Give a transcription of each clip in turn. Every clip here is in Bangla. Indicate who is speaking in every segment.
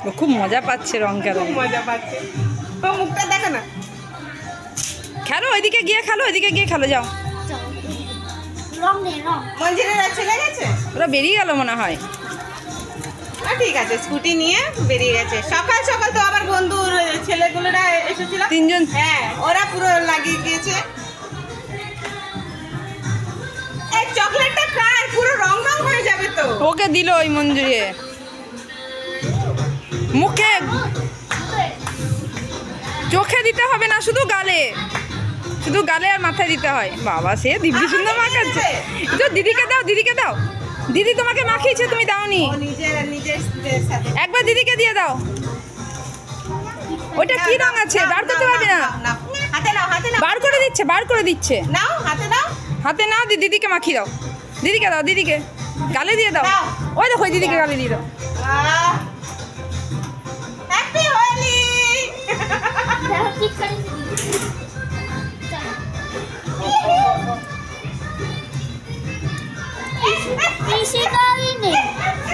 Speaker 1: ও খুব মজা পাচ্ছে রং খেলা,
Speaker 2: খুব মজা পাচ্ছে। তো মুখটা দেখো না।
Speaker 1: খেলো ওইদিকে গিয়ে খেলো, ওইদিকে গিয়ে খেলো যাও।
Speaker 2: মঞ্জিরেরা চলে গেছে,
Speaker 1: ওরা বেরিয়ে গেল মনে হয়।
Speaker 2: ঠিক আছে, স্কুটি নিয়ে বেরিয়ে গেছে। সকাল সকাল তো আবার বন্ধুর ছেলেগুলোরা এসেছিল,
Speaker 1: 3 জন।
Speaker 2: হ্যাঁ, ওরা পুরো লাগিয়ে গিয়েছে। এই চকলেটটা খায়, পুরো রং রং হয়ে যাবে তো।
Speaker 1: ওকে দিল ওই মঞ্জুরিয়ে মুখে, চোখে দিতে হবে না, শুধু গালে, শুধু গালে আর মাথায় দিতে হয়। বাবা সে দিব্যি সুন্দর মাখাচ্ছে। তো দিদিকে দাও, দিদিকে দাও। দিদি তোমাকে মাখিয়েছে, তুমি দাওনি।
Speaker 2: ও নিজের সাথে
Speaker 1: একবার দিদিকে দিয়ে দাও। ওইটা কি রং আছে বার করতে পারবে না?
Speaker 2: নাও, হাতে নাও, হাতে নাও,
Speaker 1: বার করে দিচ্ছে, বার করে দিচ্ছে।
Speaker 2: নাও, হাতে নাও।
Speaker 1: হাতে না দিদিকে মাখিয়ে দাও, দিদিকে দাও, দিদিকে গালে দিয়ে দাও।
Speaker 2: দাও।
Speaker 1: ওই দেখো ওই দিদিকে গালে দিয়ে দাও।
Speaker 2: হ্যাপি হোলি।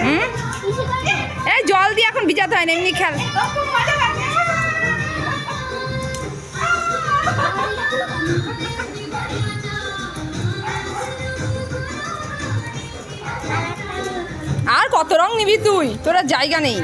Speaker 1: হুম, এই জল দিয়ে এখন ভিজাতে হয় না, এমনি খেল।
Speaker 2: খুব মজা পাচ্ছে।
Speaker 1: আর কত রং নিবি তুই, তোর আর জায়গা নেই।